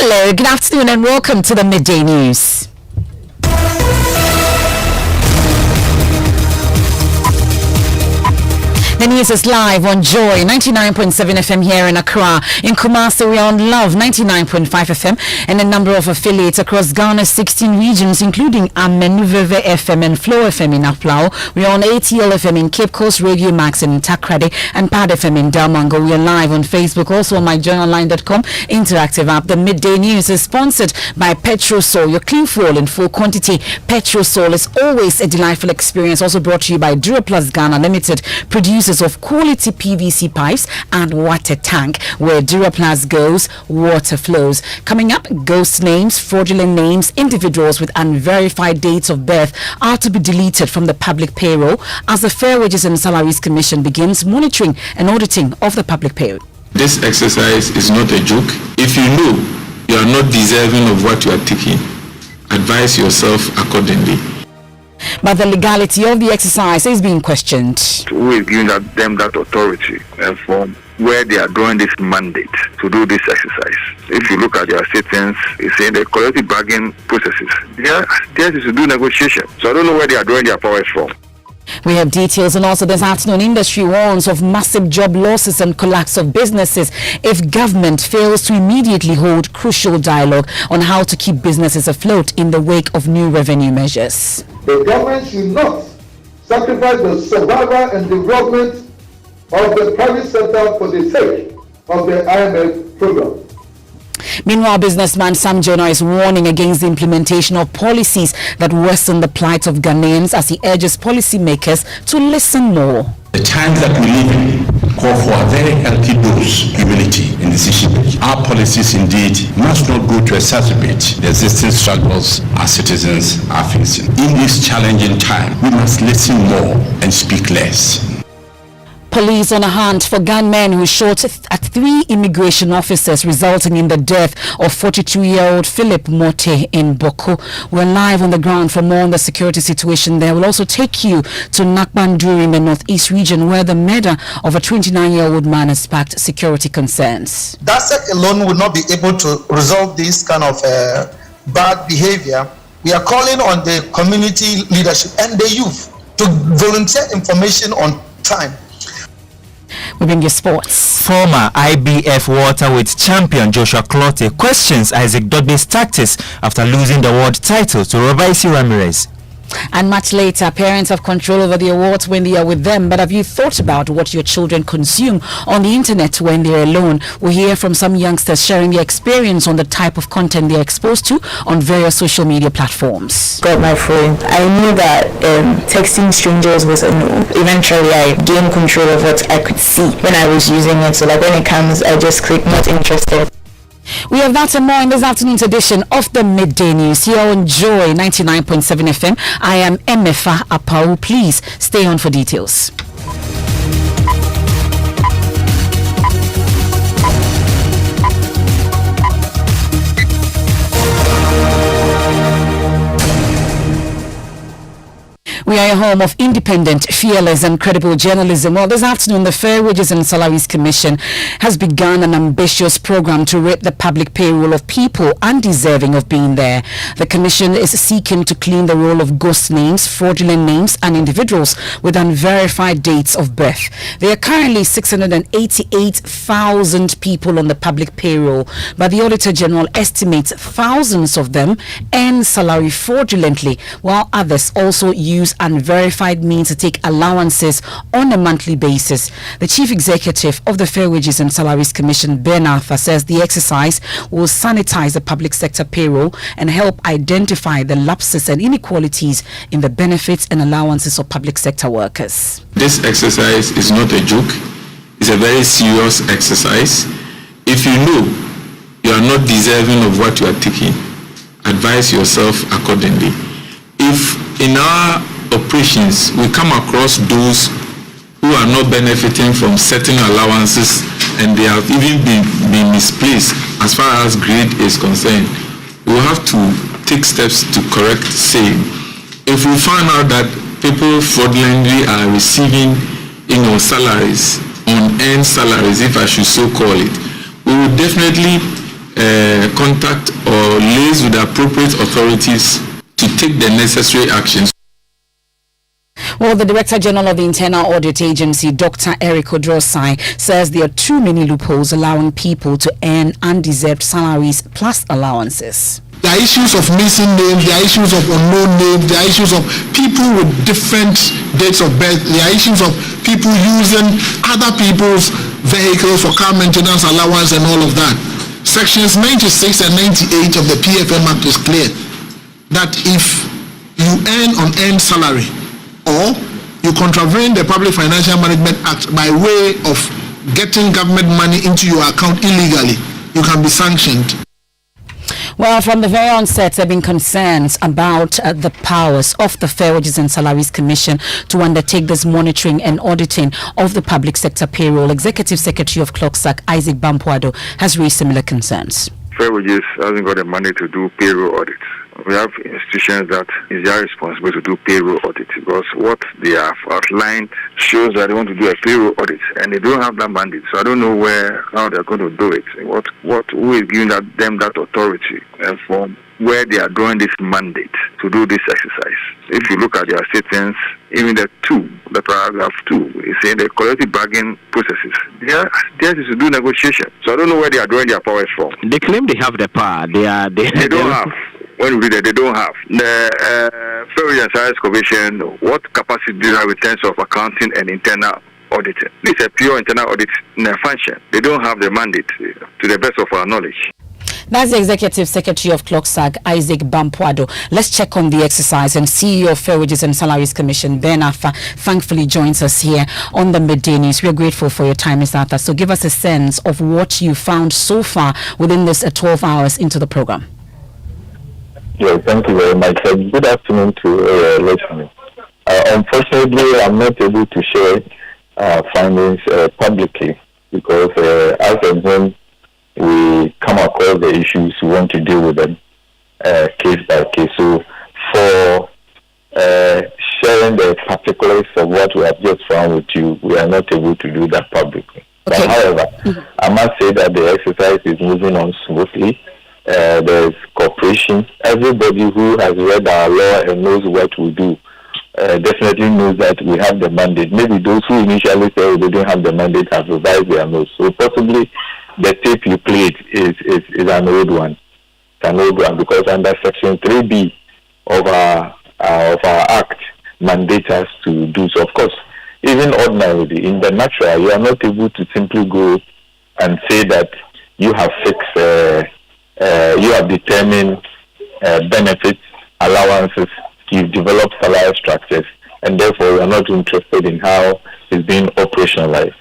Hello, good afternoon and welcome to the Midday News. The news is live on Joy 99.7 FM here in Accra. In Kumasi, we are on Love 99.5 FM and a number of affiliates across Ghana's 16 regions, including Amenuveve FM and Flow FM in Aplau. We are on ATL FM in Cape Coast, Radio Max in Takrade, and Pad FM in Damango. We are live on Facebook, also on myjoyonline.com interactive app. The Midday News is sponsored by Petrosol, your clean fuel in full quantity. Petrosol is always a delightful experience. Also brought to you by Duraplus Ghana Limited, producers of quality PVC pipes and water tank. Where Duraplus goes, water flows. Coming up, ghost names, fraudulent names, individuals with unverified dates of birth are to be deleted from the public payroll as the Fair Wages and Salaries Commission begins monitoring and auditing of the public payroll. This exercise is not a joke. If you know you are not deserving of what you are taking, advise yourself accordingly. But the legality of the exercise is being questioned. Who is giving them that authority and from where they are drawing this mandate to do this exercise? If you look at their statements, it's saying the collective bargaining processes. Theirs is to do negotiation. So I don't know where they are drawing their powers from. We have details, and also this afternoon, industry warns of massive job losses and collapse of businesses if government fails to immediately hold crucial dialogue on how to keep businesses afloat in the wake of new revenue measures. The government should not sacrifice the survival and development of the private sector for the sake of the IMF program. Meanwhile, businessman Jonah is warning against the implementation of policies that worsen the plight of Ghanaians as he urges policymakers to listen more. The times that we live in call for a very healthy dose of humility in decision making. Our policies indeed must not go to exacerbate the existing struggles our citizens are facing. In this challenging time, we must listen more and speak less. Police on a hunt for gunmen who shot at 3 immigration officers, resulting in the death of 42-year-old Philip Mote in Boko. We're live on the ground for more on the security situation there. We'll also take you to Nakbandu in the northeast region, where the murder of a 29-year-old man has sparked security concerns. That alone would not be able to resolve this kind of bad behavior. We are calling on the community leadership and the youth to volunteer information on time. We bring you sports. Former IBF welterweight champion Joshua Clottey questions Isaac Dogbe's tactics after losing the world title to Robaisi Ramirez. And much later, parents have control over the awards when they are with them. But have you thought about what your children consume on the internet when they're alone? We hear from some youngsters sharing their experience on the type of content they're exposed to on various social media platforms. Got my phone. I knew that texting strangers was a no. Eventually, I gained control of what I could see when I was using it. So like when it comes, I just click not interested. We have that and more in this afternoon's edition of the Midday News here on Joy 99.7 FM. I am Emefa Apawu. Please stay on for details. We are a home of independent, fearless and credible journalism. Well, this afternoon, the Fair Wages and Salaries Commission has begun an ambitious program to rid the public payroll of people undeserving of being there. The Commission is seeking to clean the role of ghost names, fraudulent names and individuals with unverified dates of birth. There are currently 688,000 people on the public payroll, but the Auditor General estimates thousands of them earn salary fraudulently, while others also use unverified means to take allowances on a monthly basis. The Chief Executive of the Fair Wages and Salaries Commission, Ben Arthur, says the exercise will sanitize the public sector payroll and help identify the lapses and inequalities in the benefits and allowances of public sector workers. This exercise is not a joke. It's a very serious exercise. If you know you are not deserving of what you are taking, advise yourself accordingly. If in our operations we come across those who are not benefiting from certain allowances and they have even been misplaced as far as grade is concerned, we will have to take steps to correct same. If we find out that people fraudulently are receiving salaries, unearned salaries, if I should so call it, we will definitely contact or liaise with the appropriate authorities to take the necessary actions. Well, the Director General of the Internal Audit Agency, Dr. Eric Odrosai, says there are too many loopholes allowing people to earn undeserved salaries plus allowances. There are issues of missing names, there are issues of unknown names, there are issues of people with different dates of birth, there are issues of people using other people's vehicles for car maintenance allowance and all of that. Sections 96 and 98 of the PFM Act is clear that if you earn unearned salary or you contravene the Public Financial Management Act by way of getting government money into your account illegally, you can be sanctioned. Well, from the very onset, there have been concerns about the powers of the Fair Wages and Salaries Commission to undertake this monitoring and auditing of the public sector payroll. Executive Secretary of Clocksack, Isaac Bampoado, has raised similar concerns. Fair Wages hasn't got the money to do payroll audits. We have institutions that is their responsibility to do payroll audits because what they have outlined shows that they want to do a payroll audit and they don't have that mandate. So I don't know how they're going to do it. Who is giving them that authority and from where they are drawing this mandate to do this exercise. If you look at their statements, even the paragraph 2, is saying the collective bargaining processes. Theirs is to do negotiation. So I don't know where they are drawing their powers from. They claim they have the power. They don't have. When we read it, they don't have. The Fair Wages and Salaries Commission, what capacity do they have in terms of accounting and internal auditing? This is a pure internal audit function. They don't have the mandate, to the best of our knowledge. That's the Executive Secretary of Clocksack, Isaac Bampoado. Let's check on the exercise. And CEO of Fair Wages and Salaries Commission, Ben Arthur, thankfully joins us here on the Midday News. We are grateful for your time, Mr. Arthur. So give us a sense of what you found so far within this 12 hours into the program. Yeah, thank you very much. Good afternoon to listeners. Unfortunately, I'm not able to share findings publicly because as and when we come across the issues, we want to deal with them case by case. So for sharing the particulars of what we have just found with you, we are not able to do that publicly. Okay. But however, I must say that the exercise is moving on smoothly. There's cooperation. Everybody who has read our law and knows what we do definitely knows that we have the mandate. Maybe those who initially said they didn't have the mandate have revised their notes. So possibly the tape you played is an old one. It's an old one because under Section 3B of our Act mandates us to do so. Of course, even ordinarily, in the natural, you are not able to simply go and say that you have fixed you have determined benefits, allowances, you've developed salary structures, and therefore we are not interested in how it's being operationalized.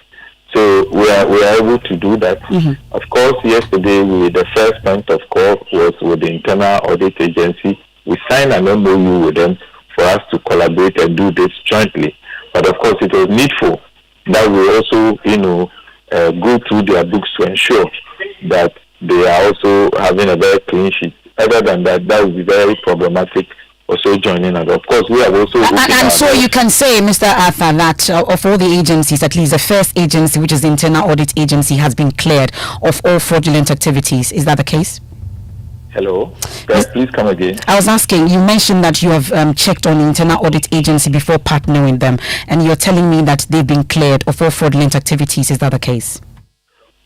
So we are able to do that. Mm-hmm. Of course, yesterday the first point of call was with the Internal Audit Agency. We signed an MOU with them for us to collaborate and do this jointly. But of course, it was needful that we also, go through their books to ensure that they are also having a very clean sheet. Other than that, that would be very problematic also joining us. Of course, we have also... And so you can say, Mr. Arthur, that of all the agencies, at least the first agency, which is the Internal Audit Agency, has been cleared of all fraudulent activities. Is that the case? Hello? Please come again. I was asking, you mentioned that you have checked on the Internal Audit Agency before partnering with them, and you're telling me that they've been cleared of all fraudulent activities. Is that the case?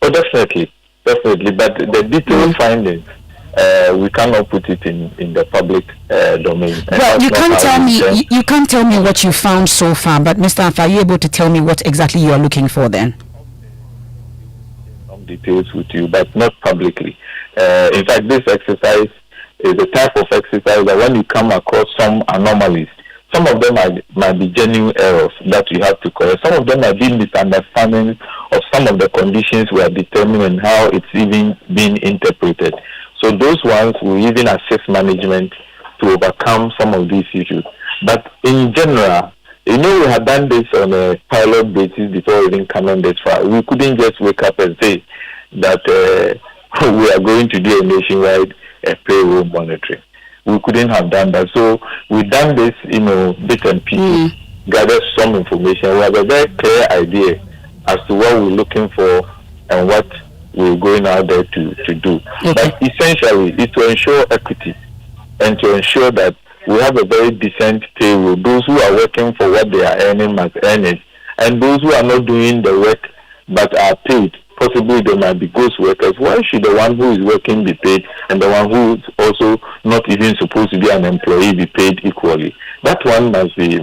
Oh, definitely. Definitely, but the detailed findings, we cannot put it in the public domain. Well, you can't tell me. You can't tell me what you found so far. But Mr. Arthur, are you able to tell me what exactly you are looking for then? Some details with you, but not publicly. In fact, this exercise is a type of exercise that when you come across some anomalies, some of them might be genuine errors that you have to correct. Some of them might be misunderstandings of some of the conditions we are determining and how it's even being interpreted. So those ones will even assist management to overcome some of these issues. But in general, we had done this on a pilot basis before even coming this far. We couldn't just wake up and say that we are going to do a nationwide payroll monitoring. We couldn't have done that. So we've done this, bit and pieces, gathered some information. We have a very clear idea as to what we're looking for and what we're going out there to do. Okay. But essentially, it's to ensure equity and to ensure that we have a very decent payroll. Those who are working for what they are earning must earn it, and those who are not doing the work but are paid, possibly they might be ghost workers. Why should the one who is working be paid and the one who is also not even supposed to be an employee be paid equally? That one must be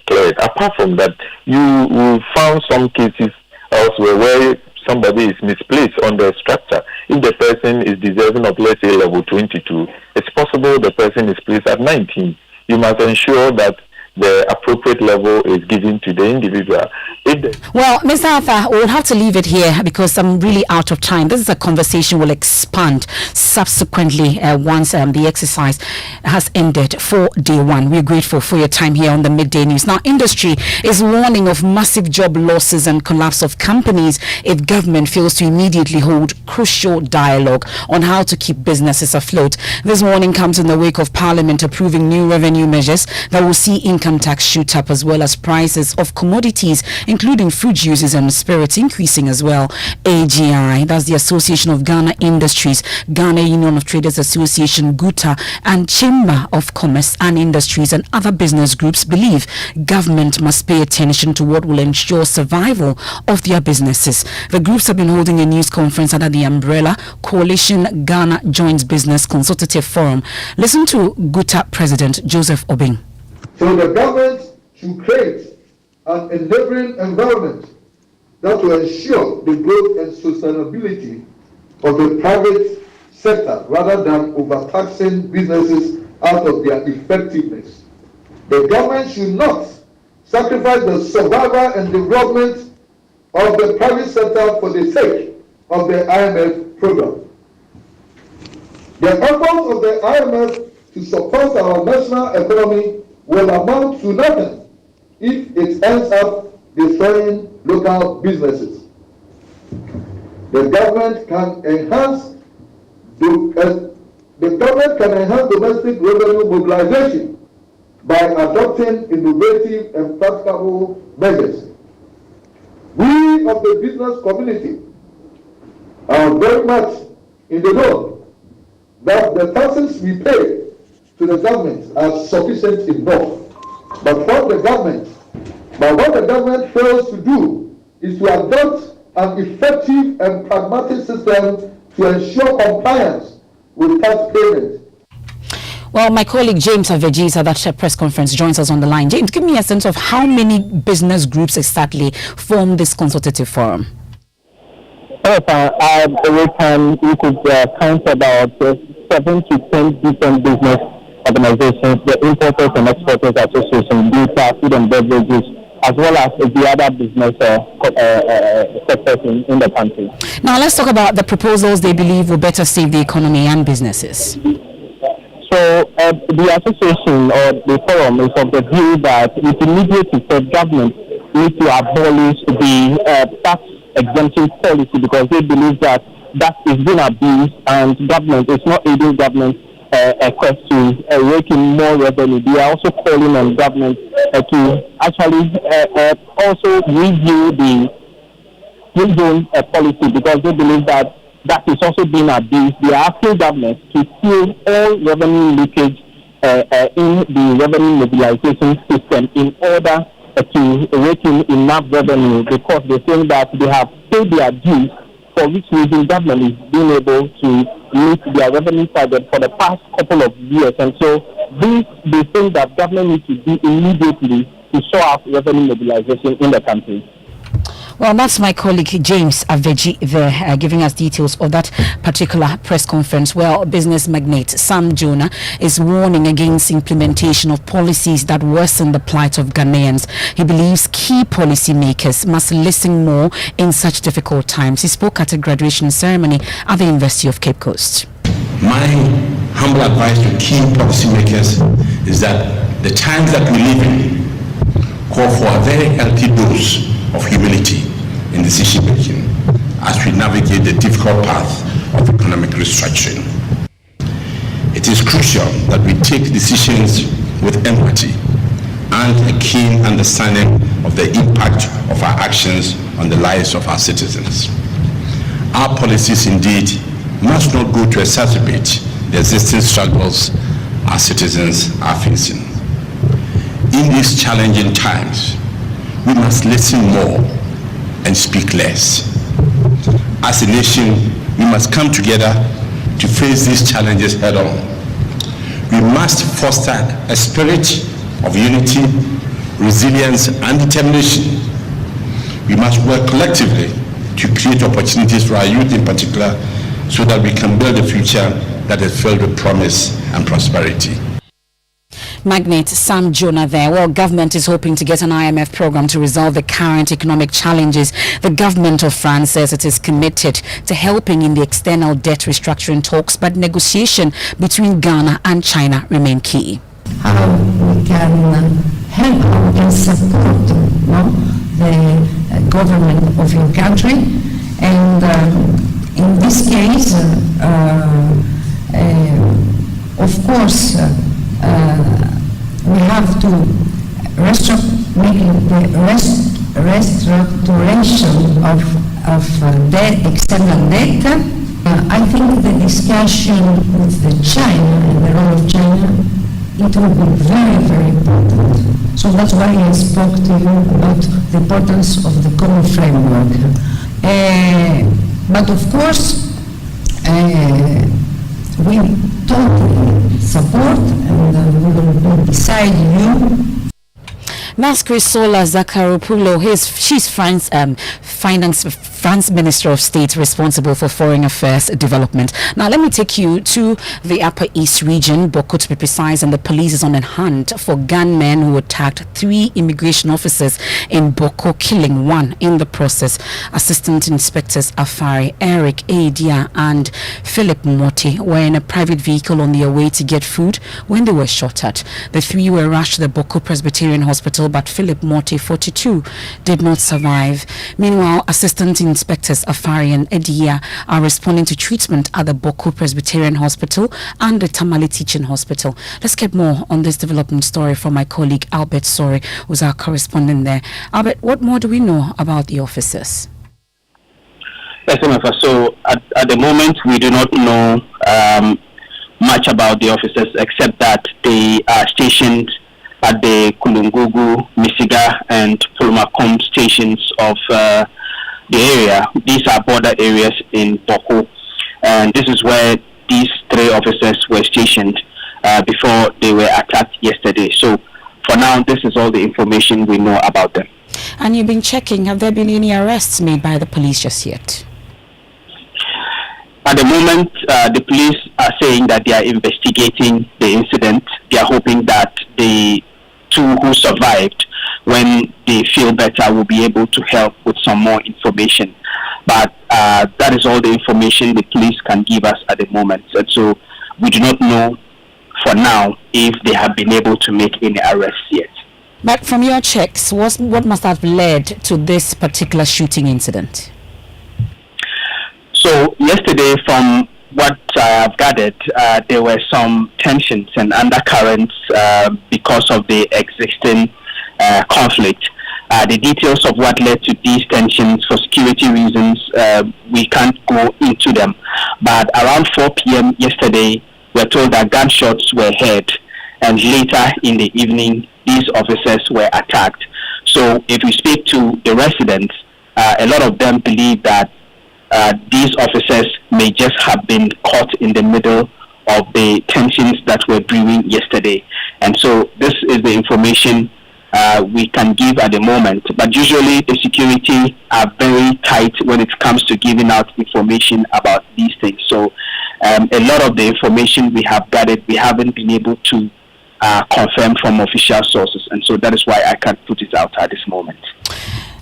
cleared. Apart from that, you found some cases elsewhere where somebody is misplaced on the structure. If the person is deserving of, let's say, level 22, it's possible the person is placed at 19. You must ensure that the appropriate level is given to the individual. Well, Mr. Arthur, we'll have to leave it here because I'm really out of time. This is a conversation we'll expand subsequently once the exercise has ended for day one. We're grateful for your time here on the Midday News. Now, industry is warning of massive job losses and collapse of companies if government fails to immediately hold crucial dialogue on how to keep businesses afloat. This warning comes in the wake of Parliament approving new revenue measures that will see income tax shoot up, as well as prices of commodities, including fruit juices and spirits, increasing as well. AGI, that's the Association of Ghana Industries, Ghana Union of Traders Association, GUTA, and Chamber of Commerce and Industries and other business groups believe government must pay attention to what will ensure survival of their businesses. The groups have been holding a news conference under the umbrella Coalition Ghana Joint Business Consultative Forum. Listen to GUTA President Joseph Obeng. So the government should create an enabling environment that will ensure the growth and sustainability of the private sector rather than overtaxing businesses out of their effectiveness. The government should not sacrifice the survival and development of the private sector for the sake of the IMF program. The efforts of the IMF to support our national economy will amount to nothing if it ends up destroying local businesses. The government can enhance domestic revenue mobilization by adopting innovative and practicable measures. We of the business community are very much in the know that the taxes we pay to the government are sufficient enough. But what the government fails to do is to adopt an effective and pragmatic system to ensure compliance with tax payments. Well, my colleague James Aveji at that press conference joins us on the line. James, give me a sense of how many business groups exactly form this consultative forum. We could count about 7 to 10 different business organizations, the Importers and Exporters Association, BUTA, Food and Beverages, as well as the other business sectors in the country. Now, let's talk about the proposals they believe will better save the economy and businesses. So, the association or the forum is of the view that it's immediate that government needs to abolish the tax exemption policy because they believe that is being abused and government is not aiding government to rake in more revenue. They are also calling on government to actually also review the free zone policy because they believe that is also being abused. They are asking government to seal all revenue leakage in the revenue mobilization system in order to rake in enough revenue because they think that they have paid their dues, for which reason government is being able to meet their revenue target for the past couple of years. And so they think that government needs to do immediately to show up revenue mobilization in the country. Well, that's my colleague James Aveji there giving us details of that particular press conference. Well, business magnate Sam Jonah is warning against implementation of policies that worsen the plight of Ghanaians. He believes key policymakers must listen more in such difficult times. He spoke at a graduation ceremony at the University of Cape Coast. My humble advice to key policymakers is that the times that we live in call for a very healthy dose of humility in decision making as we navigate the difficult path of economic restructuring. It is crucial that we take decisions with empathy and a keen understanding of the impact of our actions on the lives of our citizens. Our policies indeed must not go to exacerbate the existing struggles our citizens are facing. In these challenging times, we must listen more and speak less. As a nation, we must come together to face these challenges head on. We must foster a spirit of unity, resilience, and determination. We must work collectively to create opportunities for our youth in particular, so that we can build a future that is filled with promise and prosperity. Magnate Sam Jonah there. Well, government is hoping to get an IMF program to resolve the current economic challenges. The government of France says it is committed to helping in the external debt restructuring talks, but negotiation between Ghana and China remain key. How we can help, how we can support the government of your country, and in this case, of course, we have to make the restoration of debt, external debt. I think the discussion with China and the role of China, it will be very, very important. So that's why I spoke to you about the importance of the common framework. But of course, we totally support, and we will be beside you. That's Chrysola Zakharopoulou. She's France Minister of State responsible for foreign affairs development. Now let me take you to the Upper East region, Boko to be precise, and the police is on a hunt for gunmen who attacked 3 immigration officers in Boko, killing 1 in the process. Assistant Inspectors Afari, Eric Adia and Philip Moti were in a private vehicle on their way to get food when they were shot at. The 3 were rushed to the Boko Presbyterian Hospital, but Philip Moti, 42, did not survive. Meanwhile, Assistant Inspectors Afari and Edia are responding to treatment at the Boko Presbyterian Hospital and the Tamale Teaching Hospital. Let's get more on this development story from my colleague Albert Sori, who's our correspondent there. Albert, what more do we know about the officers? Yes, Emefa. So at the moment, we do not know much about the officers, except that they are stationed at the Kulungugu, Misiga, and Pulumakom stations of the area. These are border areas in Boko, and this is where these 3 officers were stationed before they were attacked yesterday. So for now, this is all the information we know about them. And you've been checking, have there been any arrests made by the police just yet? At the moment, the police are saying that they are investigating the incident. They are hoping that the 2 who survived, when they feel better, will be able to help with some more information. But that is all the information the police can give us at the moment. And so we do not know for now if they have been able to make any arrests yet. But from your checks, what must have led to this particular shooting incident? So yesterday, from what I have gathered, there were some tensions and undercurrents because of the existing conflict. The details of what led to these tensions for security reasons, we can't go into them. But around 4 p.m. yesterday, we were told that gunshots were heard, and later in the evening, these officers were attacked. So if we speak to the residents, a lot of them believe that these officers may just have been caught in the middle of the tensions that were brewing yesterday. And so this is the information we can give at the moment. But usually the security are very tight when it comes to giving out information about these things. So a lot of the information we have gathered, we haven't been able to confirm from official sources. And so that is why I can't put it out at this moment.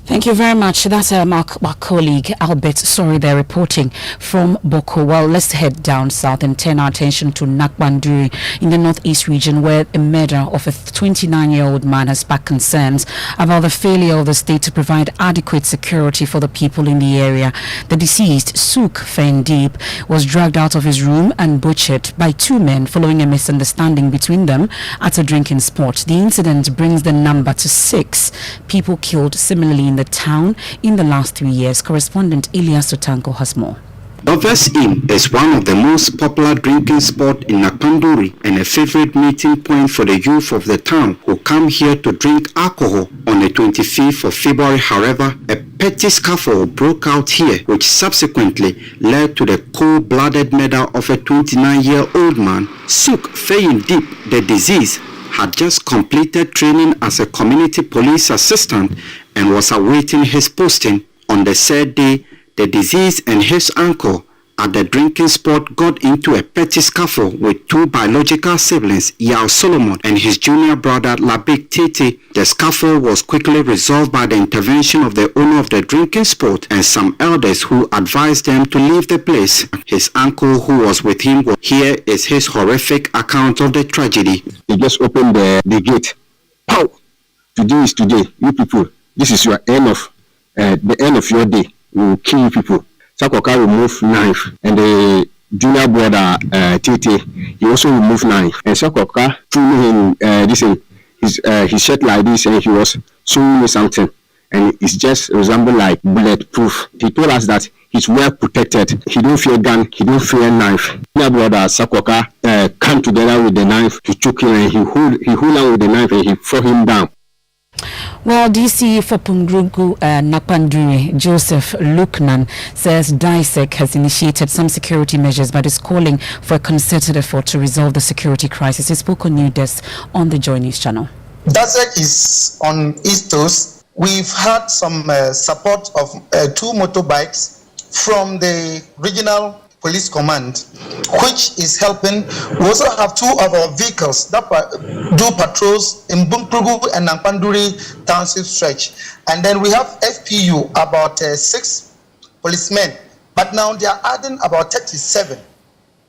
Thank you very much. That's my colleague Albert Sori there reporting from Boko. Well, let's head down south and turn our attention to Nakbanduri in the northeast region, where a murder of a 29-year-old man has sparked concerns about the failure of the state to provide adequate security for the people in the area. The deceased, Souk Fendib, was dragged out of his room and butchered by 2 men following a misunderstanding between them at a drinking spot. The incident brings the number to 6 people killed similarly in in the town in the last 3 years. Correspondent Elias Sotanko has more. Lovers Inn is one of the most popular drinking spots in Nakanduri and a favorite meeting point for the youth of the town who come here to drink alcohol. On the 25th of February, however, a petty scuffle broke out here, which subsequently led to the cold-blooded murder of a 29-year-old man. Suk Feyin Deep, the deceased, had just completed training as a community police assistant and was awaiting his posting. On the said day, the deceased and his uncle at the drinking spot got into a petty scuffle with two biological siblings, Yao Solomon and his junior brother Labik Titi. The scuffle was quickly resolved by the intervention of the owner of the drinking spot and some elders who advised them to leave the place. His uncle, who was with him, here is his horrific account of the tragedy. He just opened the gate. Pow! Today is today. You people, this is your end of the end of your day. We will kill people. Sakoka removed knife, and the junior brother Tete, he also removed knife. And Sakoka threw him his shirt like this, and he was showing me something, and it's just resemble like bulletproof. He told us that he's well protected. He don't fear gun. He don't fear knife. Junior brother Sakoka came together with the knife to choke him, and he hold on with the knife, and he threw him down. Well, DC for Pungrugu Napanduri, Joseph Luknan, says DISEC has initiated some security measures but is calling for a concerted effort to resolve the security crisis. He spoke on New Desk on the Joy News channel. DISEC is on East Coast. We've had some support of 2 motorbikes from the regional police command, which is helping. We also have 2 of our vehicles that do patrols in Bunkrugu and Nampanduri township stretch. And then we have FPU, about 6 policemen. But now they are adding about 37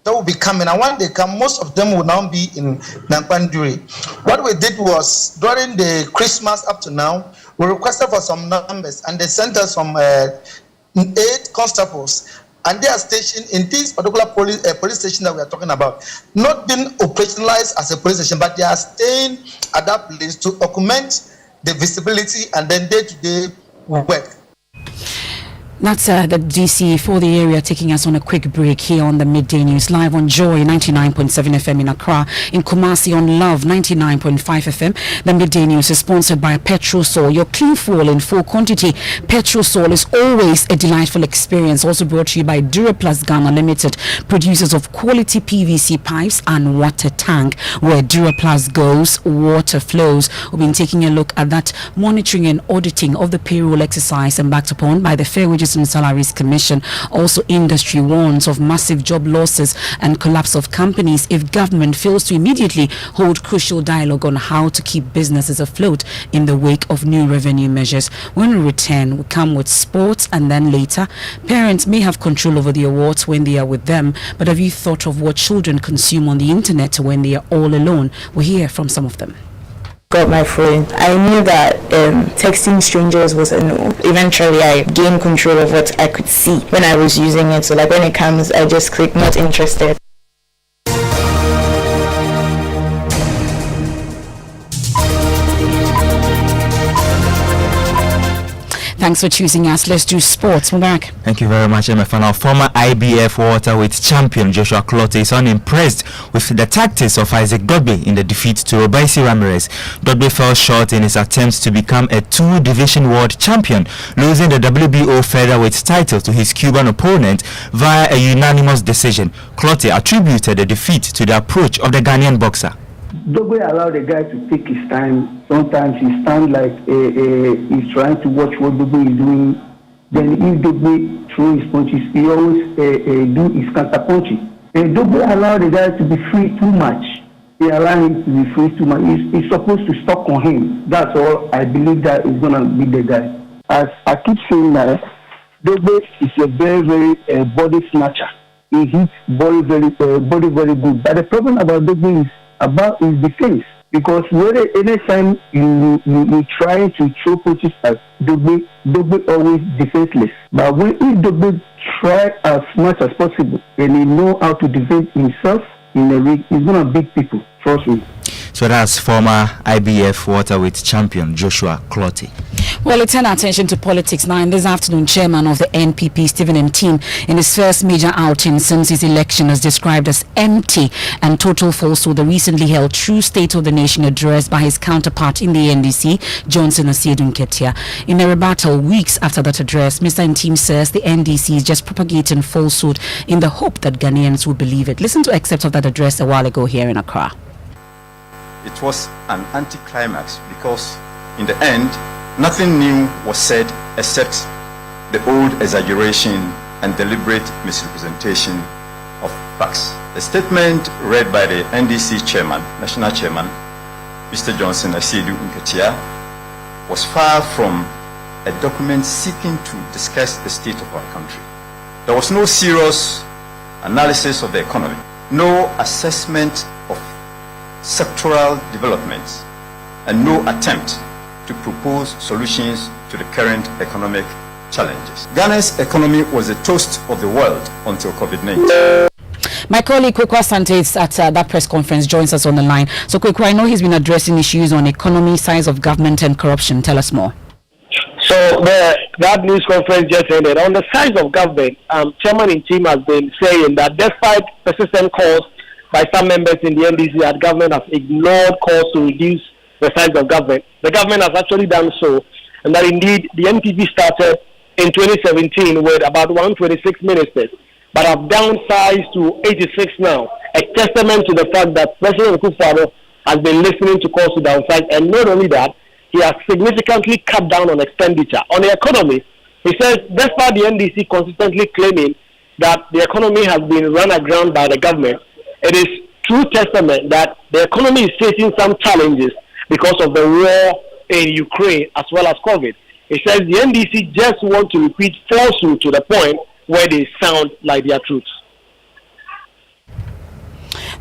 that will be coming. And when they come, most of them will now be in Nampanduri. What we did was, during the Christmas up to now, we requested for some numbers, and they sent us some 8 constables. And they are stationed in this particular police station that we are talking about, not being operationalized as a police station, but they are staying at that place to augment the visibility and then day-to-day work. That's the DC for the area, taking us on a quick break here on the Midday News, live on Joy 99.7 FM in Accra, in Kumasi on Love 99.5 FM. The Midday News is sponsored by Petrosol, your clean fuel in full quantity. Petrosol is always a delightful experience. Also brought to you by Duraplus Ghana Limited, producers of quality PVC pipes and water tank. Where Duraplus goes, water flows. We've been taking a look at that monitoring and auditing of the payroll exercise embarked upon by the Fair Wages and Salaries Commission. Also, industry warns of massive job losses and collapse of companies if government fails to immediately hold crucial dialogue on how to keep businesses afloat in the wake of new revenue measures. When we return, we come with sports, and then later, parents may have control over the awards when they are with them, but have you thought of what children consume on the internet when they are all alone? We hear from some of them. Got my phone. I knew that texting strangers was a no. Eventually, I gained control of what I could see when I was using it. So like when it comes, I just click not interested. Thanks for choosing us. Let's do sports. Mubarak. Thank you very much, Emefa. Now, former IBF welterweight champion Joshua Clottey is unimpressed with the tactics of Isaac Dogbe in the defeat to Robaisi Ramirez. Dogbe fell short in his attempts to become a 2-division world champion, losing the WBO featherweight title to his Cuban opponent via a unanimous decision. Clottey attributed the defeat to the approach of the Ghanaian boxer. Dogbe allowed the guy to take his time. Sometimes he stands like he's trying to watch what Dogbe is doing. Then if Dogbe throws his punches, he always do his counter punching. And Dogbe allowed the guy to be free too much. He allowed him to be free too much. He's supposed to stop on him. That's all. I believe that is gonna be the guy. As I keep saying that, Dogbe is a very, very body snatcher. He hits body very good. But the problem about Dogbe is about his defense, because anytime you try to throw punches at Dogbe always defenseless. But if Dogbe try as much as possible and he know how to defend himself in the ring, he's gonna beat people. Trust me. So that's former IBF welterweight champion Joshua Clottey. Well, let's turn our attention to politics now. And this afternoon, chairman of the NPP, Stephen Mtim, in his first major outing since his election, has described as empty and total falsehood the recently held True State of the Nation address by his counterpart in the NDC, Johnson Asiedu-Nketia. In a rebuttal weeks after that address, Mr. Mtim says the NDC is just propagating falsehood in the hope that Ghanaians will believe it. Listen to excerpts of that address a while ago here in Accra. It was an anticlimax because in the end, nothing new was said except the old exaggeration and deliberate misrepresentation of facts. The statement read by the NDC chairman, national chairman, Mr. Johnson Asiedu-Nketia, was far from a document seeking to discuss the state of our country. There was no serious analysis of the economy, no assessment of sectoral developments, and no attempt to propose solutions to the current economic challenges. Ghana's economy was the toast of the world until COVID-19. My colleague Kweku Asante is at that press conference, joins us on the line. So Kweku, I know he's been addressing issues on economy, size of government and corruption. Tell us more. So that news conference just ended. On the size of government, Chairman Mtim has been saying that despite persistent calls by some members in the NDC that government has ignored calls to reduce the size of government, the government has actually done so, and that indeed the NPP started in 2017 with about 126 ministers, but have downsized to 86 now, a testament to the fact that President Akufo-Addo has been listening to calls to downsize, and not only that, he has significantly cut down on expenditure. On the economy, he says, despite the NDC consistently claiming that the economy has been run aground by the government, it is true testament that the economy is facing some challenges because of the war in Ukraine as well as COVID. He says the NDC just want to repeat falsehood to the point where they sound like their truths.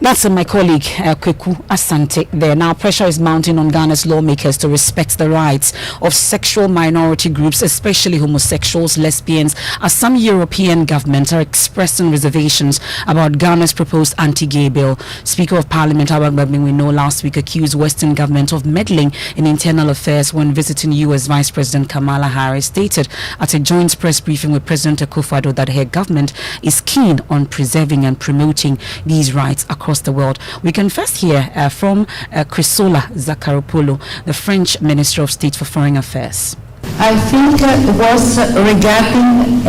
That's my colleague Kweku Asante there. Now, pressure is mounting on Ghana's lawmakers to respect the rights of sexual minority groups, especially homosexuals, lesbians, as some European governments are expressing reservations about Ghana's proposed anti-gay bill. Speaker of Parliament Abang Babin, we know, last week accused Western government of meddling in internal affairs when visiting U.S. Vice President Kamala Harris, stated at a joint press briefing with President Akufo-Addo that her government is keen on preserving and promoting these rights across the world. We can first hear from Chrysola Zakharopoulou, the French Minister of State for Foreign Affairs. I think it was regarding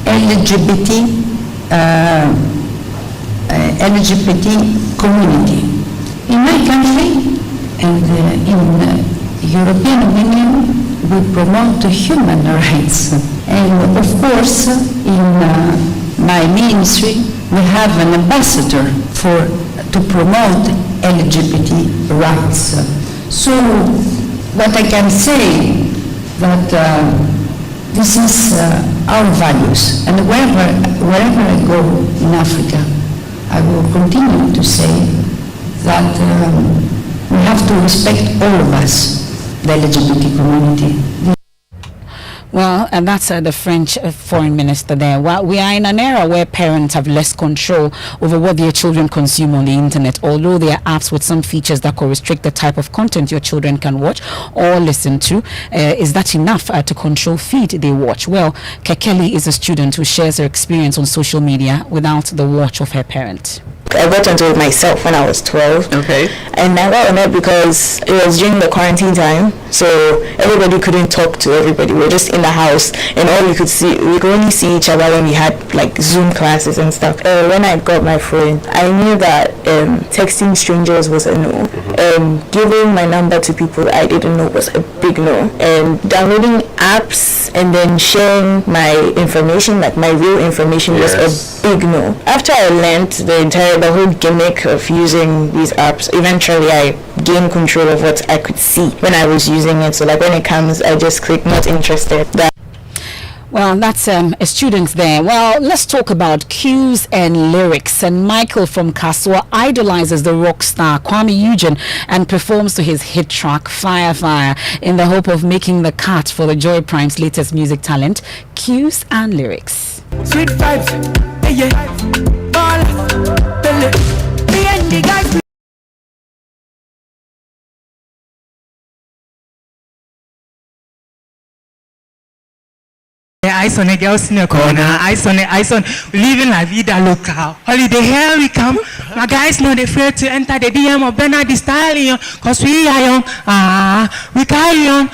LGBT community. In my country and in the European Union, we promote human rights. And of course, in my ministry, we have an ambassador to promote LGBT rights. So what I can say that this is our values, and wherever I go in Africa, I will continue to say that we have to respect all of us, the LGBT community. Well, and that's the French foreign minister there. Well, we are in an era where parents have less control over what their children consume on the internet, although there are apps with some features that could restrict the type of content your children can watch or listen to. Is that enough to control feed they watch? Well, Kekeli is a student who shares her experience on social media without the watch of her parent. I got onto it myself when I was 12. Okay. And I got on it because it was during the quarantine time, so everybody couldn't talk to everybody. We were just in the house, and all we could only see each other when we had like Zoom classes and stuff. When I got my phone, I knew that texting strangers was a no. Giving my number to people I didn't know was a big no. And downloading apps and then sharing my information, like my real information, was a big no. After I learned the whole gimmick of using these apps, eventually I gained control of what I could see when I was using it. So like when it comes, I just click not interested. Well, that's a student there. Well, let's talk about cues and lyrics. And Michael from Kaswa idolizes the rock star Kwame Eugene and performs to his hit track Fire Fire in the hope of making the cut for the Joy Prime's latest music talent. Cues and lyrics. Sweet vibes, yeah, all, the guys. Eyes on the girls in the corner, eyes on, living la vida local. Holiday, here we come. My guys not afraid to enter the DM of Bernard the Stallion, cause we are young, we carry on,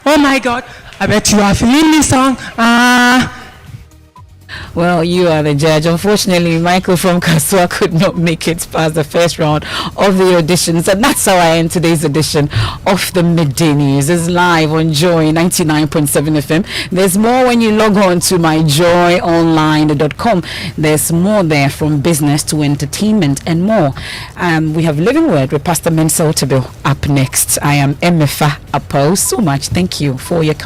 oh my God, I bet you are feeling this song, Well, you are the judge. Unfortunately, Michael from Kasua could not make it past the first round of the auditions. And that's how I end today's edition of the Midday News. It's live on Joy 99.7 FM. There's more when you log on to myjoyonline.com. There's more there, from business to entertainment and more. We have Living Word with Pastor Mensa Atubu up next. I am Emefa Apawu. So much. Thank you for your company.